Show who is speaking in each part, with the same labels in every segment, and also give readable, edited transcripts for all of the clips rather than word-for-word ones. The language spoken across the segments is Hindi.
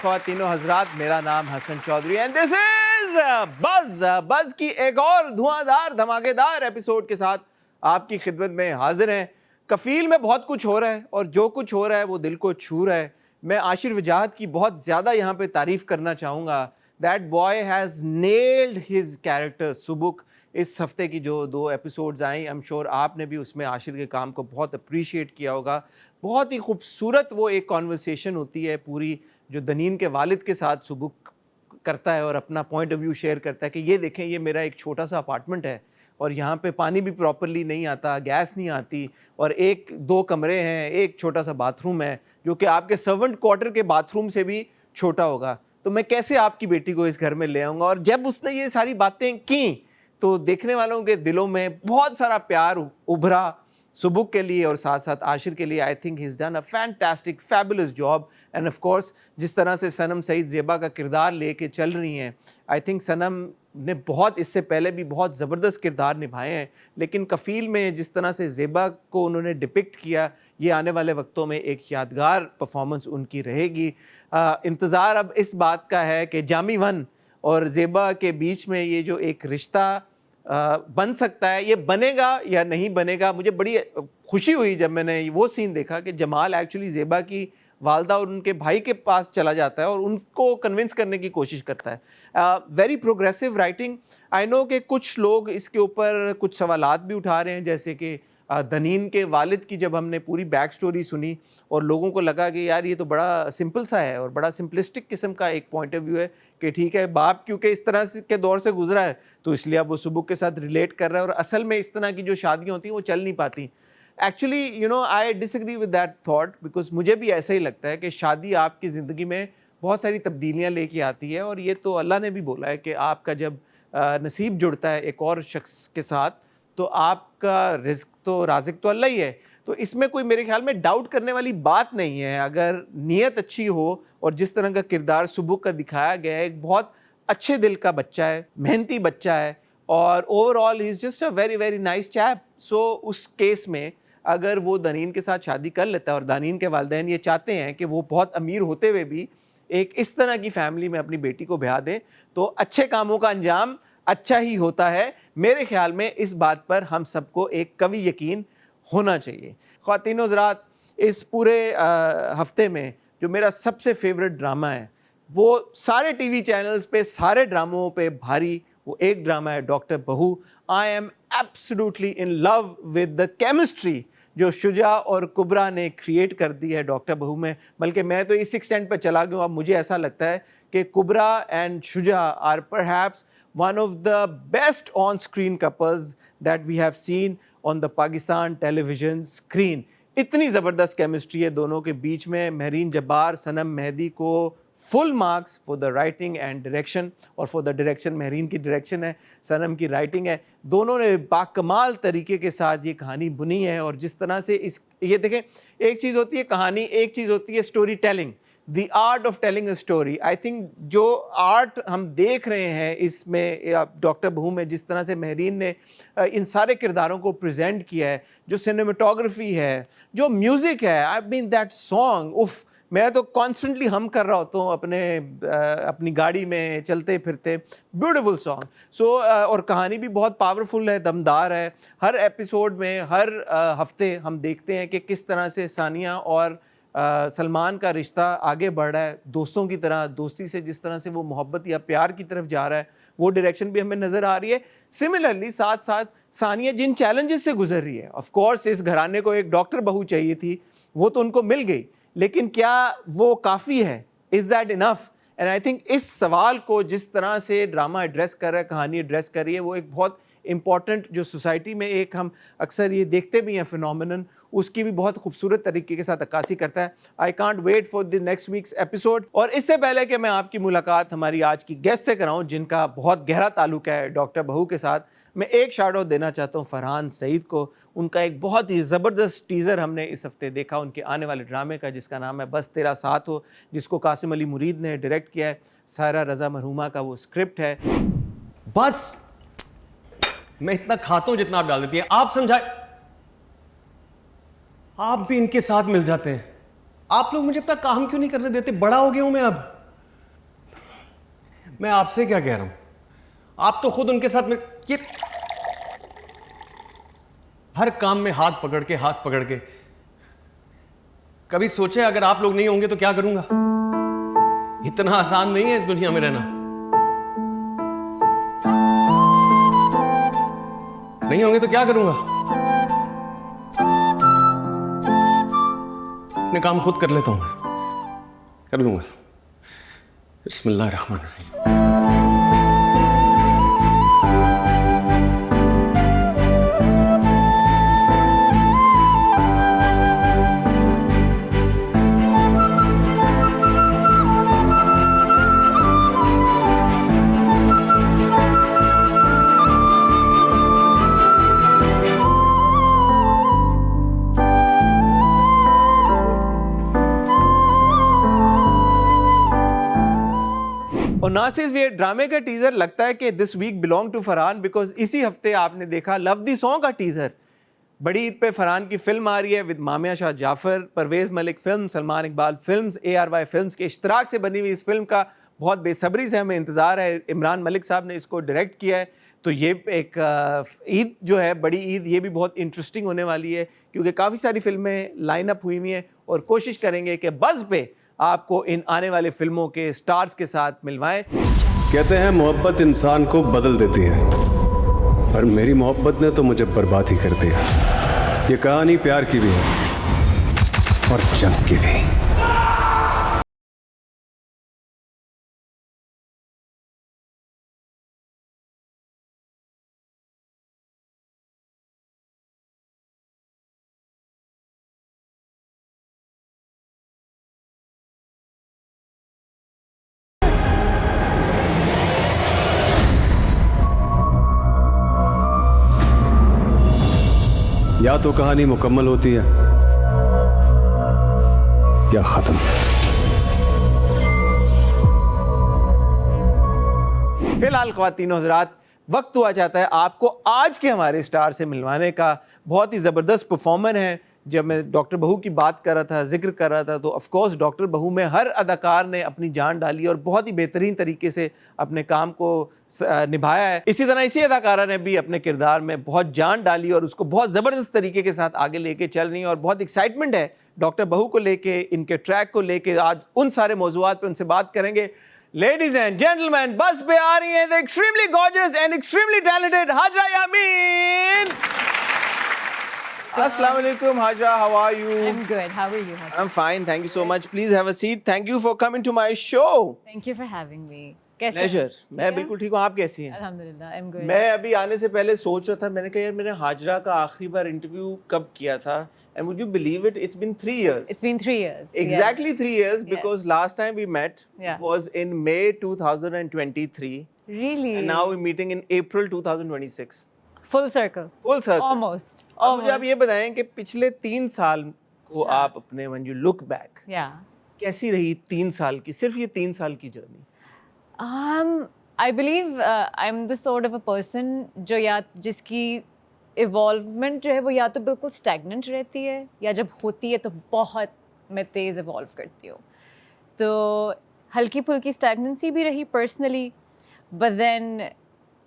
Speaker 1: ख्वातीनो हजरात, मेरा नाम Hasan Chaudhry and this is Buzz की एक और धुआंधार धमाकेदार एपिसोड के साथ आपकी खिदमत में हाजिर हैं। कफील में बहुत कुछ हो रहा है और जो कुछ हो रहा है वो दिल को छू रहा है। मैं आशिर वजाहत की बहुत ज़्यादा यहाँ पे तारीफ़ करना चाहूँगा। That boy has nailed his character Subuk. इस हफ्ते की जो 2 एपिसोड्स आई, आई एम श्योर आपने भी उसमें आशिर के काम को बहुत अप्रिशिएट किया होगा। बहुत ही खूबसूरत वो एक कॉन्वर्सेशन होती है पूरी, जो दनीन के वालिद के साथ सुबुक करता है और अपना पॉइंट ऑफ व्यू शेयर करता है कि ये देखें, ये मेरा एक छोटा सा अपार्टमेंट है और यहाँ पे पानी भी प्रॉपरली नहीं आता, गैस नहीं आती और 1-2 कमरे हैं, एक छोटा सा बाथरूम है जो कि आपके सर्वेंट क्वार्टर के बाथरूम से भी छोटा होगा। तो मैं कैसे आपकी बेटी को इस घर में ले आऊँगा? और जब उसने ये सारी बातें की तो देखने वालों के दिलों में बहुत सारा प्यार उभरा सुबुक के लिए और साथ साथ आशिर के लिए। I think he is done a fantastic fabulous job end of course जिस तरह से सनम सईद ज़ेबा का किरदार लेके चल रही हैं, आई थिंक सनम ने बहुत इससे पहले भी बहुत ज़बरदस्त किरदार निभाए हैं, लेकिन कफ़ील में जिस तरह से ज़ेबा को उन्होंने डिपिक्ट किया, ये आने वाले वक्तों में एक यादगार परफॉर्मेंस उनकी रहेगी। इंतज़ार अब इस बात का है कि जामी वन और ज़ेबा के बीच में ये जो एक रिश्ता बन सकता है, ये बनेगा या नहीं बनेगा। मुझे बड़ी खुशी हुई जब मैंने वो सीन देखा कि जमाल एक्चुअली ज़ेबा की वालदा और उनके भाई के पास चला जाता है और उनको कन्विंस करने की कोशिश करता है। Very progressive writing. I know कि कुछ लोग इसके ऊपर कुछ सवालात भी उठा रहे हैं, जैसे कि दनीन के वालिद की जब हमने पूरी बैक स्टोरी सुनी और लोगों को लगा कि यार ये तो बड़ा सिंपल सा है और बड़ा सिंपलिस्टिक किस्म का एक पॉइंट ऑफ व्यू है कि ठीक है, बाप क्योंकि इस तरह से के दौर से गुजरा है तो इसलिए अब वो सुबुक के साथ रिलेट कर रहा है और असल में इस तरह की जो शादियाँ होती हैं वो चल नहीं पाती। Actually you know I disagree with that thought, because मुझे भी ऐसा ही लगता है कि शादी आपकी ज़िंदगी में बहुत सारी तब्दीलियाँ लेके आती है और ये तो अल्लाह ने भी बोला है कि आपका जब नसीब जुड़ता है एक और शख्स के साथ तो आपका रिज़्क तो राज़िक तो अल्लाह ही है। तो इसमें कोई मेरे ख्याल में डाउट करने वाली बात नहीं है। अगर नीयत अच्छी हो और जिस तरह का किरदार सुबुक का दिखाया गया है, एक बहुत अच्छे दिल का बच्चा है, मेहनती बच्चा है और overall he is just a very very nice chap. So उस केस में अगर वो दनीन के साथ शादी कर लेता है और दनीन के वालिदैन ये चाहते हैं कि वो बहुत अमीर होते हुए भी एक इस तरह की फ़ैमिली में अपनी बेटी को ब्याह दें, तो अच्छे कामों का अंजाम अच्छा ही होता है। मेरे ख्याल में इस बात पर हम सबको एक कवी यकीन होना चाहिए। ख्वातीनो हज़रात, इस पूरे हफ्ते में जो मेरा सबसे फेवरेट ड्रामा है वो सारे टीवी चैनल्स पे सारे ड्रामों पे भारी वो एक ड्रामा है डॉक्टर बहू। I am absolutely in love with the chemistry जो शुजा और कुबरा ने क्रिएट कर दी है डॉक्टर बहू में। बल्कि मैं तो इस एक्सटेंट पर चला गया, अब मुझे ऐसा लगता है कि Kubra and Shuja are perhaps one of the best on-screen couples that we have seen on the Pakistan television screen. इतनी ज़बरदस्त केमिस्ट्री है दोनों के बीच में। महरीन जब्बार सनम मेहदी को full marks for the writing and direction, और फॉर द डायरेक्शन महरीन की डायरेक्शन है, सनम की राइटिंग है। दोनों ने बाकमाल तरीके के साथ ये कहानी बुनी है और जिस तरह से ये देखें, एक चीज़ होती है कहानी, एक चीज़ होती है story telling, the art of telling a story. I think जो आर्ट हम देख रहे हैं इसमें डॉक्टर बहू में, जिस तरह से महरीन ने इन सारे किरदारों को प्रेजेंट किया है, जो सिनेमेटोग्राफी है, जो म्यूज़िक है, आई मीन दैट सॉन्ग, उफ, मैं तो कॉन्स्टेंटली हम कर रहा होता हूँ अपनी गाड़ी में चलते फिरते। Beautiful song. सो और कहानी भी बहुत पावरफुल है, दमदार है। हर एपिसोड में हर हफ्ते हम देखते हैं कि किस तरह से सानिया और सलमान का रिश्ता आगे बढ़ रहा है, दोस्तों की तरह, दोस्ती से जिस तरह से वो मोहब्बत या प्यार की तरफ जा रहा है, वो डायरेक्शन भी हमें नज़र आ रही है। सिमिलरली साथ साथ सानिया जिन चैलेंजेस से गुजर रही है, ऑफ कोर्स इस घराने को एक डॉक्टर बहू चाहिए थी, वो तो उनको मिल गई, लेकिन क्या वो काफ़ी है? Is that enough? And I think इस सवाल को जिस तरह से ड्रामा एड्रेस कर रहा है, कहानी एड्रेस कर रही है, वो एक बहुत इम्पॉर्टेंट जो सोसाइटी में एक हम अक्सर ये देखते भी हैं फिनोमिनन, उसकी भी बहुत खूबसूरत तरीके के साथ अक्कासी करता है। I can't wait for the next week's episode. और इससे पहले कि मैं आपकी मुलाकात हमारी आज की गेस्ट से कराऊं, जिनका बहुत गहरा ताल्लुक है डॉक्टर बहू के साथ, मैं एक शाउट आउट देना चाहता हूं फरहान सईद को। उनका एक बहुत ही ज़बरदस्त टीज़र हमने इस हफ्ते देखा उनके आने वाले ड्रामे का, जिसका नाम है बस तेरा साथ हो, जिसको कासिम अली मुरीद ने डायरेक्ट किया है। सायरा रज़ा मरहूमा का वो स्क्रिप्ट है।
Speaker 2: बस मैं इतना खाता हूं जितना आप डाल देती हैं। आप समझाए, आप भी इनके साथ मिल जाते हैं। आप लोग मुझे अपना काम क्यों नहीं करने देते? बड़ा हो गया हूं मैं अब। मैं आपसे क्या कह रहा हूं, आप तो खुद उनके साथ में ये हर काम में हाथ पकड़ के कभी सोचे अगर आप लोग नहीं होंगे तो क्या करूंगा? इतना आसान नहीं है इस दुनिया में रहना। नहीं होंगे तो क्या करूंगा? अपने काम खुद कर लेता हूं, मैं कर लूंगा। बिस्मिल्लाहिर्रहमानिर्रहीम।
Speaker 1: और ना सिर्फ ये ड्रामे का टीजर, लगता है कि this week belong to Farhan, because इसी हफ्ते आपने देखा लव दी सॉन्ग का टीजर। बड़ी ईद पे फरहान की फिल्म आ रही है with Mamya Shah Jafar, Pervaiz Malik film, Salman Iqbal films, ARY films के इश्तराक से बनी हुई इस फिल्म का बहुत बेसब्री से हमें इंतज़ार है। इमरान मलिक साहब ने इसको डायरेक्ट किया है, तो ये एक ईद जो है, बड़ी ईद, ये भी बहुत इंटरेस्टिंग होने वाली है क्योंकि काफ़ी सारी फिल्में लाइन अप हुई हुई हैं और कोशिश करेंगे कि बज़ पे आपको इन आने वाले फिल्मों के स्टार्स के साथ मिलवाएं।
Speaker 3: कहते हैं मोहब्बत इंसान को बदल देती है, पर मेरी मोहब्बत ने तो मुझे बर्बाद ही कर दिया। ये कहानी प्यार की भी है और जंग की भी। या तो कहानी मुकम्मल होती है या खत्म।
Speaker 1: फिलहाल ख्वातीन हज़रात, वक्त हुआ जाता है आपको आज के हमारे स्टार से मिलवाने का। बहुत ही ज़बरदस्त परफॉर्मर है। जब मैं डॉक्टर बहू की बात कर रहा था, जिक्र कर रहा था, तो ऑफ कोर्स डॉक्टर बहू में हर अदाकार ने अपनी जान डाली और बहुत ही बेहतरीन तरीके से अपने काम को निभाया है। इसी तरह इसी अदाकारा ने भी अपने किरदार में बहुत जान डाली और उसको बहुत ज़बरदस्त तरीके के साथ आगे लेके चल रही है और बहुत एक्साइटमेंट है डॉक्टर बहू को लेके, इनके ट्रैक को लेके। आज उन सारे मौज़ूआत पे उनसे बात करेंगे। लेडीज एंड जेंटलमैन, बस पे आ रही हैं the extremely gorgeous and extremely talented Hajra Yamin. Assalamu alaikum, Hajra. How are you?
Speaker 4: I'm good. How are you? Hassan?
Speaker 1: I'm fine. Thank you so much. Please have a seat. Thank you for coming to my show.
Speaker 4: Thank you for having me. कैसे?
Speaker 1: Pleasure. मैं बिल्कुल ठीक हूँ। आप कैसी हैं?
Speaker 4: अल्हम्दुलिल्लाह, I'm good.
Speaker 1: मैं अभी आने से पहले सोच रहा था, मैंने कहा यार मैंने हाजरा का आखिरी बार इंटरव्यू कब किया था? And would you believe it? It's been 3 years.
Speaker 4: It's been 3 years.
Speaker 1: Exactly 3 years
Speaker 4: Yes.
Speaker 1: because last time we met
Speaker 4: Yeah.
Speaker 1: was in May 2023.
Speaker 4: Yes. Really?
Speaker 1: And now we're meeting in April 2026.
Speaker 4: Full circle.
Speaker 1: Full circle.
Speaker 4: Almost.
Speaker 1: अब मुझे आप ये बताएं कि पिछले 3 साल को आप अपने when you look back,
Speaker 4: Yeah.
Speaker 1: कैसी रही 3 साल की, सिर्फ ये 3 साल की journey?
Speaker 4: I believe I'm the sort of a person जो या जिसकी इवॉल्वमेंट जो है वो या तो बिल्कुल स्टैगनेंट रहती है या जब होती है तो बहुत मैं तेज़ इवॉल्व करती हूँ। तो हल्की फुल्की स्टैगनेंसी भी रही personally, but then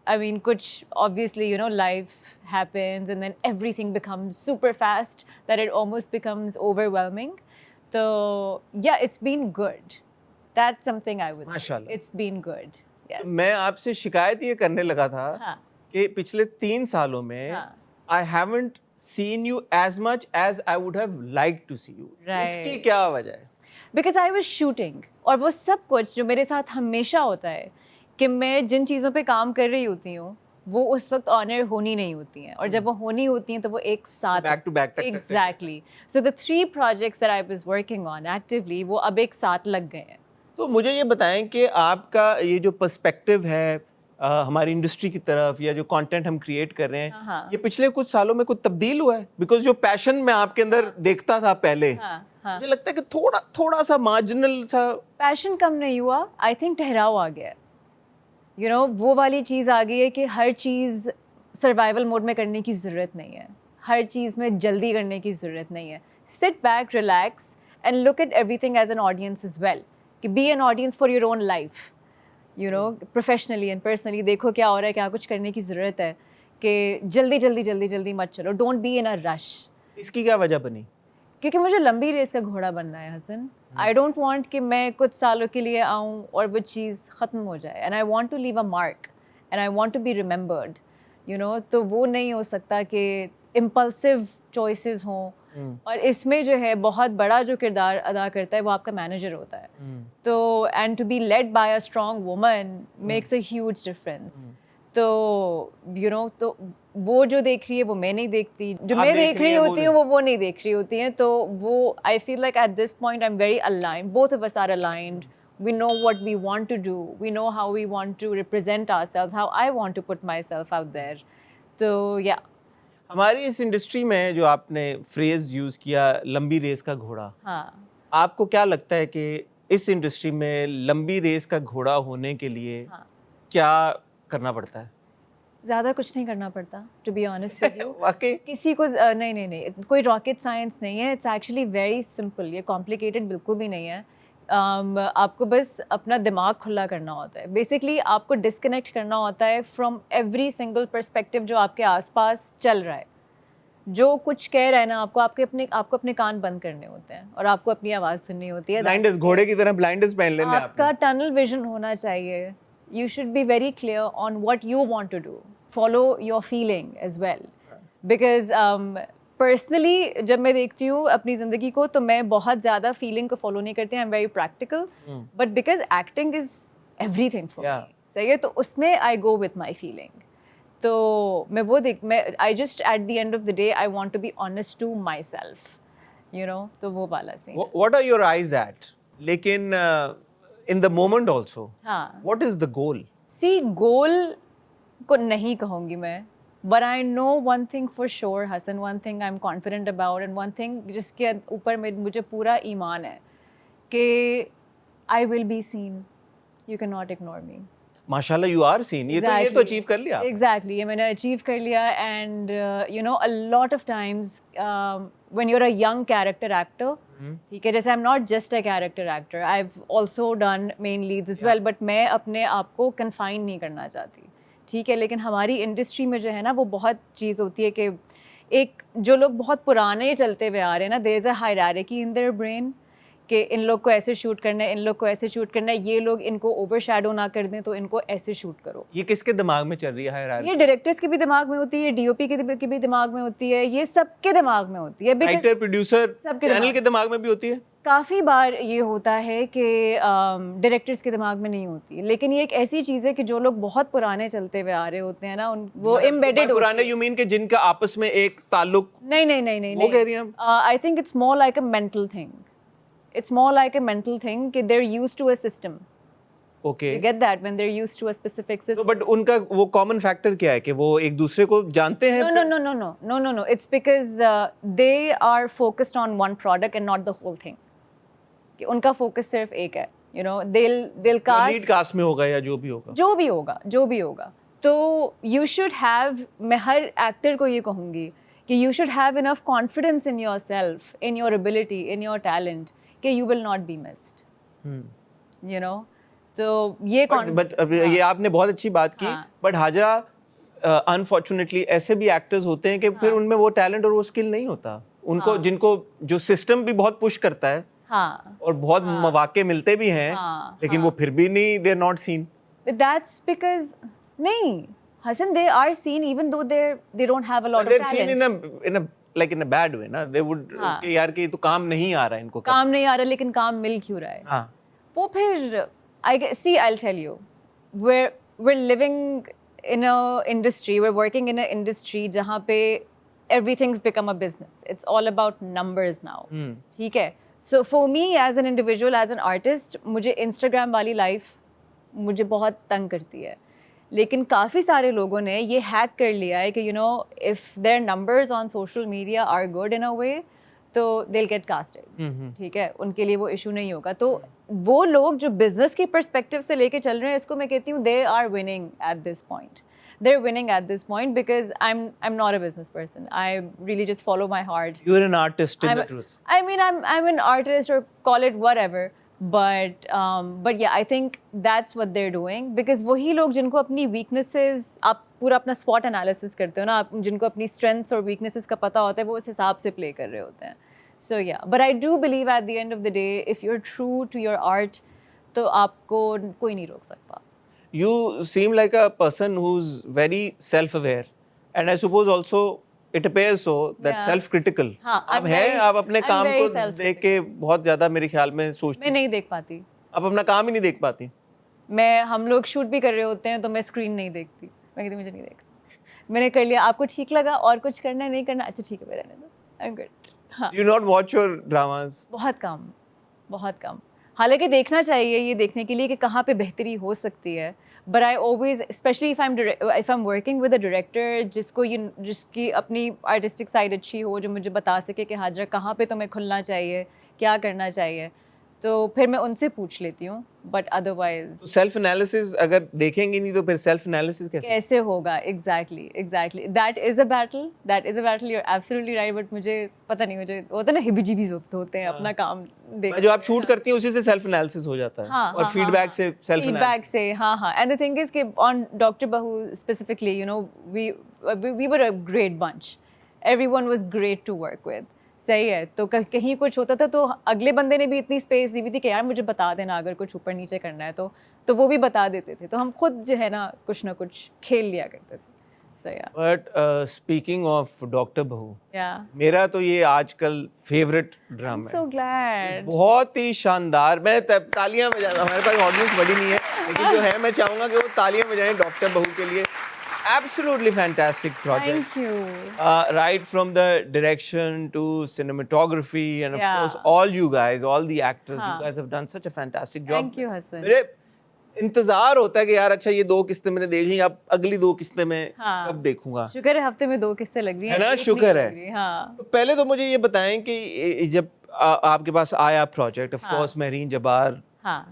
Speaker 4: I mean, कुछ obviously, you know, life happens and then everything becomes super fast that it almost becomes overwhelming. So, yeah, it's been good. That's something I would say.
Speaker 1: माशाल्लाह।
Speaker 4: It's been good. Yes.
Speaker 1: मैं आपसे शिकायत ये करने लगा था
Speaker 4: हाँ,
Speaker 1: कि पिछले 3 सालों में
Speaker 4: हाँ।
Speaker 1: I haven't seen you as much as I would have liked to see you.
Speaker 4: Right.
Speaker 1: इसकी क्या वजह है?
Speaker 4: Because I was shooting. और वो सब कुछ जो मेरे साथ हमेशा होता है कि मैं जिन चीज़ों पे काम कर रही होती हूँ वो उस वक्त ऑनर होनी नहीं होती हैं, और जब वो होनी होती हैं तो वो एक साथ
Speaker 1: Back to back, टक, टक, टक, टक।
Speaker 4: Exactly. So the 3 projects that I was working on actively वो अब एक साथ लग गए हैं।
Speaker 1: तो मुझे ये बताएं कि आपका ये जो पर्सपेक्टिव है हमारी इंडस्ट्री की तरफ या जो कंटेंट हम क्रिएट कर रहे हैं,
Speaker 4: हाँ।
Speaker 1: ये पिछले कुछ सालों में कुछ तब्दील हुआ है? बिकॉज जो पैशन मैं आपके अंदर देखता था पहले,
Speaker 4: हाँ, हाँ।
Speaker 1: मुझे लगता है कि थोड़ा सा मार्जिनल सा
Speaker 4: पैशन कम नहीं हुआ, आई थिंक ठहराव आ गया। यू नो, वो वाली चीज़ आ गई है कि हर चीज़ सर्वाइवल मोड में करने की ज़रूरत नहीं है, हर चीज़ में जल्दी करने की ज़रूरत नहीं है। Sit back, relax and look at everything as an audience is well, कि be an audience for your own life. You know professionally and personally देखो क्या हो रहा है, क्या कुछ करने की ज़रूरत है, कि जल्दी मत चलो, don't be in a rush.
Speaker 1: इसकी क्या वजह बनी?
Speaker 4: क्योंकि मुझे लंबी रेस का घोड़ा बनना है हसन। आई डोंट वांट कि मैं कुछ सालों के लिए आऊँ और वो चीज़ ख़त्म हो जाए, and I want to leave a mark and I want to be remembered, you know. तो वो नहीं हो सकता कि इम्पल्सिव चॉइसेस हों, और इसमें जो है बहुत बड़ा जो किरदार अदा करता है वो आपका मैनेजर होता है। तो and to be led by a strong woman makes a huge difference. तो यू नो, तो वो जो देख रही है वो मैं नहीं देखती, जो मैं देख रही होती हूँ वो नहीं देख रही होती हैं। तो वो I feel like at this point I am very aligned, both of us are aligned, we know what we want to do, we know how we want to represent ourselves, how I want to put myself out there. तो yeah,
Speaker 1: हमारी इस इंडस्ट्री में जो आपने फ्रेज यूज़ किया लंबी रेस का घोड़ा,
Speaker 4: हाँ,
Speaker 1: आपको क्या लगता है कि इस इंडस्ट्री में लंबी रेस का घोड़ा होने के लिए
Speaker 4: हाँ,
Speaker 1: क्या करना पड़ता है?
Speaker 4: ज़्यादा कुछ नहीं करना पड़ता, to be honest with you.
Speaker 1: वाकई?
Speaker 4: किसी को नहीं, कोई रॉकेट साइंस नहीं है, इट्स एक्चुअली वेरी सिंपल, ये कॉम्प्लिकेटेड बिल्कुल भी नहीं है। आपको बस अपना दिमाग खुला करना होता है। बेसिकली आपको डिस्कनेक्ट करना होता है फ्रॉम एवरी सिंगल पर्सपेक्टिव जो आपके आसपास चल रहा है। जो कुछ कह रहा है ना, आपको अपने कान बंद करने होते हैं और आपको अपनी आवाज़ सुननी होती है।
Speaker 1: ब्लाइंडर्स, घोड़े की तरह ब्लाइंडर्स पहन लेने हैं
Speaker 4: आपका टनल विजन होना चाहिए। You should be very clear on what you want to do. Follow your feeling as well. Because personally, जब मैं देखती हूँ अपनी ज़िंदगी को, तो मैं बहुत ज़्यादा feeling को follow नहीं करती। I'm very practical. But because acting is everything for me. सही है, तो उसमें I go with my feeling. तो मैं I just at the end of the day I want to be honest to myself. You know, तो वो वाला scene।
Speaker 1: What are your eyes at? लेकिन in the moment also,
Speaker 4: हाँ,
Speaker 1: what is the goal?
Speaker 4: See, goal को नहीं कहूँगी मैं, but I know one thing for sure, Hassan, one thing I'm confident about, and one thing जिसके ऊपर मुझे पूरा ईमान है कि I will be seen. You cannot ignore me.
Speaker 1: माशाल्लाह, you are seen. ये तो अचीव कर लिया।
Speaker 4: Exactly, ये मैंने अचीव कर लिया, and you know, a lot of times when you're a young character actor, ठीक है, जैसे I'm not just a character actor, I've also done main leads as well, but मैं अपने आप को confine नहीं करना चाहती, ठीक है। लेकिन हमारी इंडस्ट्री में जो है ना, वो बहुत चीज़ होती है कि एक जो लोग बहुत पुराने चलते हुए आ रहे हैं ना, there is a hierarchy in their brain कि इन लोग को ऐसे शूट करना है, इन लोग को ऐसे शूट करना है, ये लोग इनको ओवरशैडो ना कर दें तो इनको ऐसे शूट करो।
Speaker 1: ये किसके दिमाग में चल रही है हायरार्की?
Speaker 4: ये डायरेक्टर्स के भी दिमाग में होती है, डीओपी के भी दिमाग में होती है, ये सबके दिमाग में होती है।
Speaker 1: राइटर, प्रोड्यूसर,
Speaker 4: सबके
Speaker 1: चैनल के दिमाग में भी होती है।
Speaker 4: काफ़ी बार ये होता है कि डायरेक्टर्स के दिमाग में नहीं होती, लेकिन ये एक ऐसी चीज़ है कि जो लोग बहुत पुराने चलते हुए आ रहे होते हैं ना, वो एम्बेडेड
Speaker 1: पुराने यू मीन कि जिनका आपस में एक ताल्लुक?
Speaker 4: नहीं,
Speaker 1: वो कह रही हैं?
Speaker 4: I think it's more like a mental thing. It's more like a mental thing कि they're used to a system.
Speaker 1: Okay.
Speaker 4: You get that when they're used to a specific system.
Speaker 1: तो बट उनका वो कॉमन फैक्टर क्या है कि वो एक दूसरे को जानते हैं?
Speaker 4: No. It's because they are focused on one product and not the whole thing. कि उनका focus सिर्फ एक है. You know, they'll cast.
Speaker 1: Lead cast में होगा या जो भी होगा. तो you should have, मैं हर एक्टर को ये कहूँगी कि you should have enough confidence in yourself, in your ability, in your talent, कि you will not be missed. You know, तो ये बट ये आपने बहुत अच्छी बात की, बट हाजरा अनफॉर्चुनेटली ऐसे भी एक्टर्स होते हैं कि फिर उनमें वो टैलेंट और वो स्किल नहीं होता उनको, जिनको जो सिस्टम भी बहुत पुश करता है और बहुत मौके मिलते भी हैं, लेकिन वो फिर भी नहीं, they are not seen.
Speaker 4: That's because नहीं, Hassan, they are seen even though they don't have a lot of talent.
Speaker 1: They're seen in a bad way ना, they would कि यार कि तो काम नहीं आ रहा है इनको,
Speaker 4: काम नहीं आ रहा, लेकिन काम मिल क्यों रहा है?
Speaker 1: हाँ,
Speaker 4: वो फिर I'll tell you, we're living in a industry, we're working in a industry जहाँ पे everything's become a business. It's all about numbers now. ठीक है? So for me as an individual, as an artist, मुझे Instagram वाली life मुझे बहुत तंग करती है, लेकिन काफ़ी सारे लोगों ने ये हैक कर लिया है कि you know, if their numbers on social media are good in a way, तो they'll get casted, ठीक है, उनके लिए वो इशू नहीं होगा। तो वो लोग जो बिजनेस की पर्सपेक्टिव से लेके चल रहे हैं, इसको मैं कहती हूँ they are winning at this point. They're winning at this point because I'm not a business person. I really just follow my heart.
Speaker 1: you're an artist in the truth.
Speaker 4: I mean, I'm an artist, or call it whatever. but yeah, I think that's what they're doing, because वही लोग जिनको अपनी weaknesses, आप पूरा अपना SWOT analysis करते हो ना, आप जिनको अपनी strengths और weaknesses का पता होता है, वो उस हिसाब से play कर रहे होते हैं. So yeah, but I do believe at the end of the day, if you're true to your art, तो आपको कोई नहीं रोक सकता.
Speaker 1: You seem like a person who's very self-aware, and I suppose also it appears so that
Speaker 4: Yeah.
Speaker 1: self-critical.
Speaker 4: हाँ,
Speaker 1: आप
Speaker 4: I'm
Speaker 1: हैं,
Speaker 4: very-
Speaker 1: आप अपने
Speaker 4: I'm
Speaker 1: काम
Speaker 4: very
Speaker 1: को
Speaker 4: self-critical.
Speaker 1: देख के बहुत ज़्यादा मेरे ख्याल में सोचती
Speaker 4: मैं नहीं देख पाती.
Speaker 1: आप अपना काम ही नहीं देख पाती.
Speaker 4: हम लोग शूट भी कर रहे होते हैं तो मैं स्क्रीन नहीं देखती. मैं कहती मुझे नहीं देखना. मैंने कर लिया, आपको ठीक लगा और कुछ करना है, नहीं करना, अच्छा ठीक है, मैं रहने दो. I'm good. हाँ.
Speaker 1: You not watch your dramas?
Speaker 4: बहुत कम, बहुत कम. हालांकि देखना चाहिए ये देखने के लिए कि कहाँ पे बेहतरी हो सकती है. But I always, especially if I'm working with a director जिसकी अपनी artistic side अच्छी हो, जो मुझे बता सके कि हाजरा कहाँ पे तुम्हें खुलना चाहिए, क्या करना चाहिए, तो फिर मैं उनसे पूछ लेती हूँ. But otherwise
Speaker 1: सेल्फ एनालिसिस अगर देखेंगे नहीं तो फिर सेल्फ एनालिसिस कैसे
Speaker 4: होगा? Exactly. That is a battle. You're absolutely right. But मुझे पता नहीं, मुझे होता है ना, हिबिजिबी होते हैं अपना काम देख.
Speaker 1: जो आप शूट करती हैं उसी से सेल्फ एनालिसिस हो जाता है.
Speaker 4: हाँ,
Speaker 1: और फीडबैक से सेल्फ
Speaker 4: फीडबैक से. हाँ. And the thing is कि on Dr. Bahu specifically, you know, we were a great bunch. Everyone was great to work with. सही है. तो कहीं कुछ होता था तो अगले बंदे ने भी इतनी स्पेस दी हुई थी कि यार मुझे बता देना अगर कुछ ऊपर नीचे करना है, तो वो भी बता देते थे. तो हम खुद जो है ना कुछ खेल लिया करते थे. So yeah.
Speaker 1: But speaking of doctor बहू,
Speaker 4: Yeah.
Speaker 1: मेरा तो ये आजकल फेवरेट ड्रामा है.
Speaker 4: So glad.
Speaker 1: बहुत ही शानदार. मैं तालियां बजा, हमारे पास ऑडियंस बड़ी नहीं है, लेकिन जो है मैं चाहूँगा कि वो तालियां बजाएं डॉक्टर बहू के लिए. Absolutely fantastic project.
Speaker 4: Thank you.
Speaker 1: Right from the direction to cinematography and of
Speaker 4: Yeah.
Speaker 1: course all you guys, all the actors,
Speaker 4: हाँ.
Speaker 1: you guys have done such a fantastic job.
Speaker 4: Thank you, Hassan.
Speaker 1: मेरे इंतजार होता है कि यार अच्छा ये 2 किस्तें मैंने देख ली, अब अगली 2 किस्तें मैं
Speaker 4: हाँ.
Speaker 1: कब देखूंगा.
Speaker 4: शुक्र है हफ्ते में 2 किस्सें लग रही हैं.
Speaker 1: है ना,
Speaker 4: एक नहीं
Speaker 1: शुक्र
Speaker 4: लग
Speaker 1: है.
Speaker 4: रही. हाँ.
Speaker 1: तो पहले तो मुझे ये बताएं कि जब आपके पास आया project, of course Mehreen Jabbar
Speaker 4: हाँ.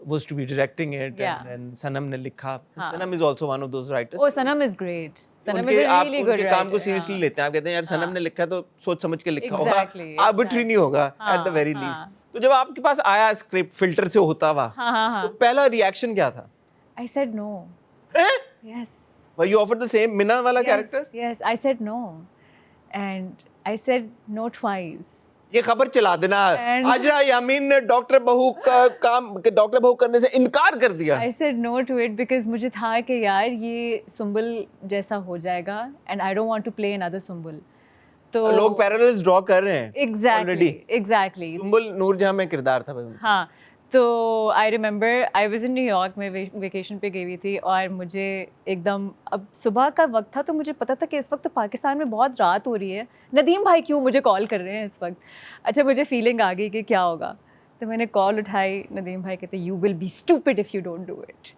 Speaker 1: was to be directing it,
Speaker 4: Yeah.
Speaker 1: and then सनम ने लिखा.
Speaker 4: हाँ.
Speaker 1: Sanam is also one of those writers.
Speaker 4: Oh, Sanam is great. Sanam
Speaker 1: उनके
Speaker 4: is a
Speaker 1: आप
Speaker 4: really good
Speaker 1: उनके
Speaker 4: writer.
Speaker 1: काम को सीरियसली
Speaker 4: हाँ.
Speaker 1: लेते हैं. आप कहते हैं यार सनम ने लिखा तो सोच समझ के लिखा
Speaker 4: Exactly,
Speaker 1: होगा, आर्बिट्री नहीं होगा एट द वेरी
Speaker 4: हाँ.
Speaker 1: लीस्ट. तो जब आपके पास आया स्क्रिप्ट फिल्टर से होता हुआ,
Speaker 4: हाँ.
Speaker 1: तो पहला रिएक्शन क्या था?
Speaker 4: I said no.
Speaker 1: हैं?
Speaker 4: Yes.
Speaker 1: Were you offered the same मिना वाला character?
Speaker 4: Yes, I said no. And I said no twice.
Speaker 1: ये खबर चला देना,
Speaker 4: And-
Speaker 1: हाजरा यामीन ने डॉक्टर बहू का काम डॉक्टर बहू करने से इनकार कर दिया.
Speaker 4: I said no to it because मुझे था कि यार ये सुंबल जैसा हो जाएगा and I don't want to play another Sumbal. तो
Speaker 1: लोग पैरेलल्स ड्रॉ कर रहे हैं
Speaker 4: Exactly.
Speaker 1: सुंबल नूरजहां में किरदार था भाई उनका.
Speaker 4: हाँ. तो I remember I was in New York में वेकेशन पे गई हुई थी और मुझे एकदम, अब सुबह का वक्त था तो मुझे पता था कि इस वक्त तो पाकिस्तान में बहुत रात हो रही है, नदीम भाई क्यों मुझे कॉल कर रहे हैं इस वक्त. अच्छा, मुझे फीलिंग आ गई कि क्या होगा, तो मैंने कॉल उठाई. नदीम भाई कहते you will be stupid if you don't do it.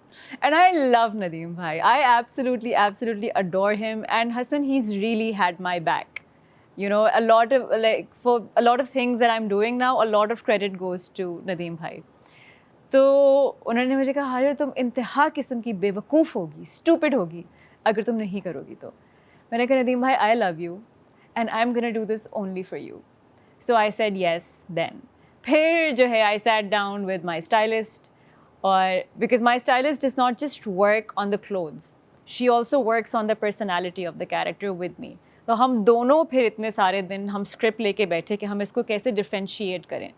Speaker 4: And I love Nadeem भाई. I absolutely adore him. And Hasan, he is really had my back. You know, for a lot of things that I'm doing now, a lot of credit goes to Nadeem भाई. तो उन्होंने मुझे कहा हाजरा तुम इंतहा किस्म की बेवकूफ़ होगी, स्टूपिड होगी अगर तुम नहीं करोगी तो. मैंने कहा नदीम भाई, I love you and I am gonna do this only for you. So I said yes. Then फिर जो है I sat down with my stylist, और because my stylist does not just work on the clothes, she also works on the personality of the character with me. तो हम दोनों फिर इतने सारे दिन हम स्क्रिप्ट लेके बैठे कि हम इसको कैसे डिफ्रेंशिएट करें,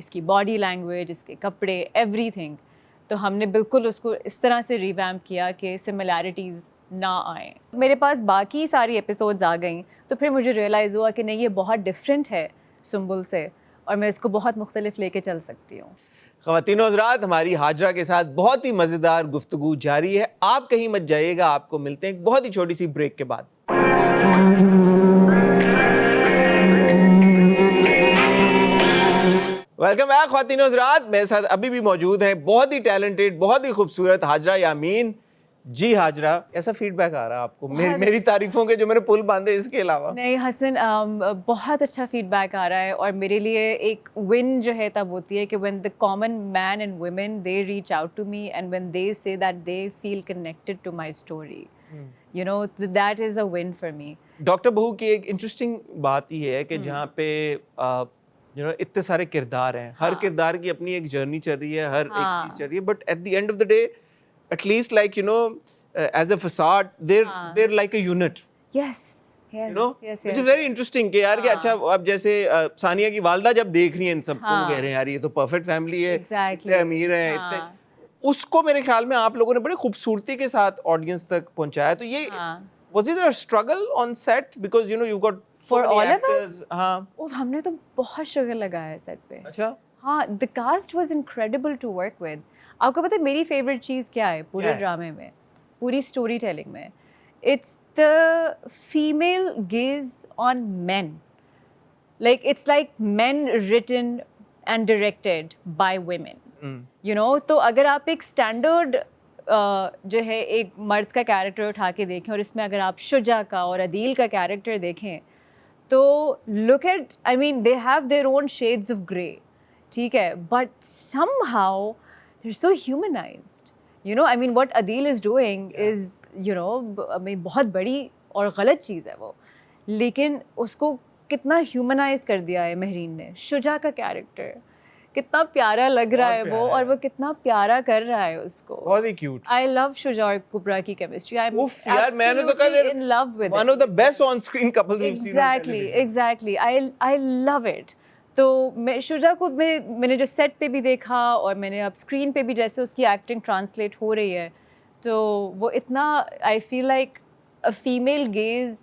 Speaker 4: इसकी बॉडी लैंग्वेज, इसके कपड़े, एवरीथिंग. तो हमने बिल्कुल उसको इस तरह से रिवैम्प किया कि सिमिलैरिटीज़ ना आए. मेरे पास बाकी सारी एपिसोड्स आ गई तो फिर मुझे रियलाइज़ हुआ कि नहीं, ये बहुत डिफरेंट है सुंबुल से और मैं इसको बहुत मुख्तलिफ लेके चल सकती हूँ.
Speaker 1: ख़वातीन और हज़रात, हमारी हाजरा के साथ बहुत ही मज़ेदार गुफ्तगू जारी है. आप कहीं मत जाइएगा, आपको मिलते हैं एक बहुत ही छोटी सी ब्रेक के बाद. वेलकम बैक ख़वातीन और हज़रात. मेरे साथ अभी भी मौजूद हैं बहुत ही टैलेंटेड, बहुत ही खूबसूरत हाजरा यामीन. जी हाजरा, ऐसा फीडबैक आ रहा है आपको मेरी तारीफों के जो मैंने पुल बांधे इसके अलावा?
Speaker 4: नहीं हसन, बहुत अच्छा फीडबैक आ रहा है और मेरे लिए एक विन जो है तब होती है कि when the common man and women they reach out to me and when they say that they feel connected to my story, you know, that is a win for me.
Speaker 1: Doctor Bahu की एक इंटरेस्टिंग बात ये है कि जहाँ पे यू नो इतने सारे किरदार हैं, हर किरदार की अपनी एक जर्नी चल रही है, हर एक चीज चल रही है, but at the end of the day at least like you know as a facade there like a unit,
Speaker 4: Yes. Yes.
Speaker 1: You know,
Speaker 4: Yes.
Speaker 1: Which
Speaker 4: Yes.
Speaker 1: Is very interesting कि यार कि अच्छा अब जैसे सानिया की वालदा जब देख रही हैं इन सबको, कह रहे हैं यार ये तो परफेक्ट फैमिली है,
Speaker 4: Exactly.
Speaker 1: इतने अमीर हैं, इतने, उसको मेरे ख्याल में आप लोगों ने बड़ी खूबसूरती के साथ ऑडियंस तक पहुंचाया। तो ये was it a struggle on set because you know you've got so
Speaker 4: For
Speaker 1: many
Speaker 4: all of
Speaker 1: actors?
Speaker 4: us?
Speaker 1: हाँ,
Speaker 4: Oh, हमने तो बहुत शुगर लगाया है सेट पे।
Speaker 1: अच्छा,
Speaker 4: हाँ, the cast was incredible to work with. आपको पता है मेरी फेवरेट चीज़ क्या है पूरे
Speaker 1: क्या है?
Speaker 4: ड्रामे में, पूरी स्टोरी टेलिंग में? It's the female gaze on men. Like it's like men written and directed by women. You know, तो अगर आप एक स्टैंडर्ड जो है एक मर्द का कैरेक्टर उठा के देखें और इसमें अगर आप शुजा का और अदील का कैरेक्टर देखें तो look at, I mean they have their own shades of grey, ठीक है, but somehow they are so humanised, you know, I mean what Adeel is doing is, you know, I mean बहुत बड़ी और गलत चीज़ है वो, लेकिन उसको कितना ह्यूमनाइज कर दिया है महरीन ने। शुजा का कैरेक्टर कितना प्यारा लग रहा है वो, और वो कितना प्यारा कर रहा है उसको,
Speaker 1: बहुत ही क्यूट।
Speaker 4: आई लव शुजा और कुबरा की केमिस्ट्री। आई एम
Speaker 1: उफ यार, मैंने तो कहा
Speaker 4: in love with
Speaker 1: one of the best on screen couples we've seen on
Speaker 4: exactly
Speaker 1: television.
Speaker 4: Exactly, I love it. तो मैं शुजा को मैंने जो सेट पे भी देखा और मैंने अब स्क्रीन पे भी जैसे उसकी एक्टिंग ट्रांसलेट हो रही है, तो वो इतना, आई feel like a female gauge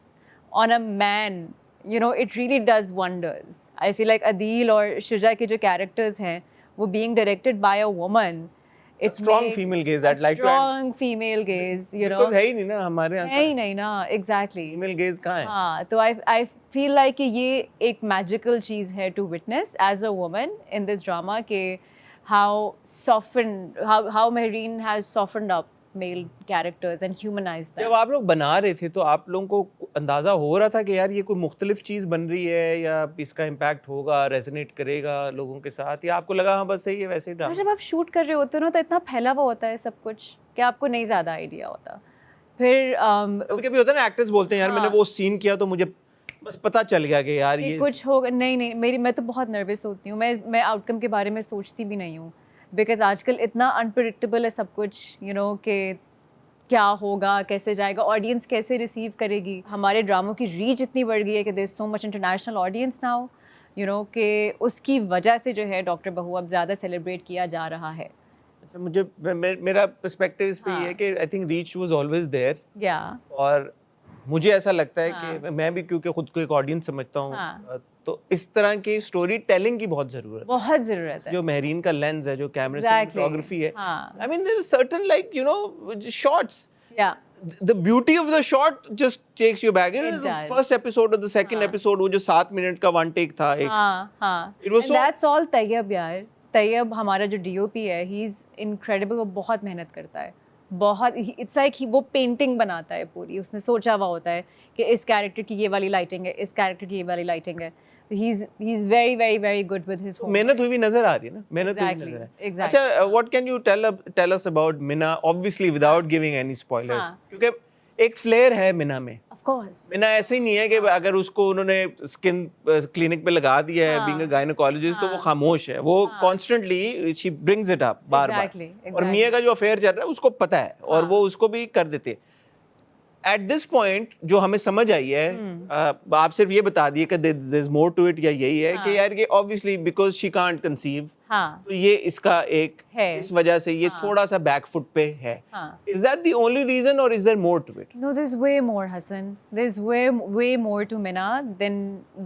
Speaker 4: on a man, you know, it really does wonders. I feel like Adil और शुजा के जो characters हैं वो being directed by a woman,
Speaker 1: A strong female gaze, I'd like to add.
Speaker 4: strong female gaze, you know,
Speaker 1: Because है ही नहीं ना हमारे यहाँ
Speaker 4: है ही नहीं ना, exactly.
Speaker 1: female gaze कहाँ है?
Speaker 4: हाँ, तो I feel like कि ये एक magical चीज़ है to witness as a woman in this drama कि how Mehreen has softened up male characters and humanized them.
Speaker 1: जब आप लोग बना रहे थे तो आप लोगों को अंदाजा हो रहा था कि यार ये कोई मुख्तलिफ चीज़ बन रही है या इसका इम्पैक्ट होगा, रेजोनेट करेगा लोगों के साथ, या आपको लगा हाँ बस सही है वैसे ही
Speaker 4: और
Speaker 1: ड्रामा?
Speaker 4: जब आप शूट कर रहे होते हो ना तो इतना फैला हुआ होता है सब कुछ कि आपको नहीं ज़्यादा आइडिया होता। फिर
Speaker 1: कभी होता है ना, एक्टर्स बोलते हैं यार मैंने वो सीन किया तो मुझे बस पता चल गया कि यार ये
Speaker 4: कुछ होगा, नहीं, मैं तो बहुत नर्वस होती हूँ, मैं आउटकम के बारे में सोचती भी नहीं हूँ, बिकॉज आजकल इतना अनप्रेडिक्टेबल है सब कुछ, यू नो, कि क्या होगा, कैसे जाएगा, ऑडियंस कैसे रिसीव करेगी। हमारे ड्रामों की रीच इतनी बढ़ गई है कि there is so much international audience now, you know, कि उसकी वजह से जो है डॉक्टर बहू अब ज़्यादा सेलिब्रेट किया जा रहा है।
Speaker 1: अच्छा, मुझे मेरा पर्सपेक्टिव इस पे ये है कि I think reach was always there,
Speaker 4: या
Speaker 1: और मुझे ऐसा लगता है कि मैं भी क्योंकि खुद को एक ऑडियंस समझता हूँ, तो इस तरह की स्टोरी टेलिंग की बहुत ज़रूरत है। जो मेहरीन का लेंस है, जो कैमरे से फोटोग्राफी है, I mean there is certain like you know shots,
Speaker 4: या
Speaker 1: the beauty of the shot just takes you back. You know, the first episode or the second episode, वो जो 7 मिनट का one take था एक, it was so,
Speaker 4: that's all Tayyab यार। तैयब हमारा जो DOP है, he is incredible, वो बहुत मेहनत करता है, बहुत, इट्स लाइक वो पेंटिंग बनाता है पूरी, उसने सोचा हुआ होता है कि इस कैरेक्टर की ये वाली लाइटिंग है, इस कैरेक्टर की ये वाली लाइटिंग है। He's very good with his homework.
Speaker 1: मेहनत हुई भी नजर आ रही है ना, मेहनत हुई भी नजर है।
Speaker 4: Exactly.
Speaker 1: अच्छा, what can you tell us about Minna, obviously without giving any spoilers, क्योंकि एक फ्लेयर है मिना में।
Speaker 4: Of course.
Speaker 1: मिना ऐसे ही नहीं है कि अगर उसको उन्होंने स्किन क्लिनिक पे लगा दिया है बीइंग अ गायनेकोलॉजिस्ट तो वो खामोश है, वो constantly she brings it up बार-बार, और मिया का जो अफेयर चल रहा है उसको पता है और वो उसको भी कर देते हैं। एट दिस पॉइंट जो हमें समझ आई है, आप सिर्फ ये बता दिए कि there is more to it, या यही है कि यार ये obviously because she can't conceive, तो ये इसका एक इस वजह से ये थोड़ा सा बैकफुट पे है। Is that the only reason और is there more to it?
Speaker 4: No, there's way more, Hassan. There's way more to Minna than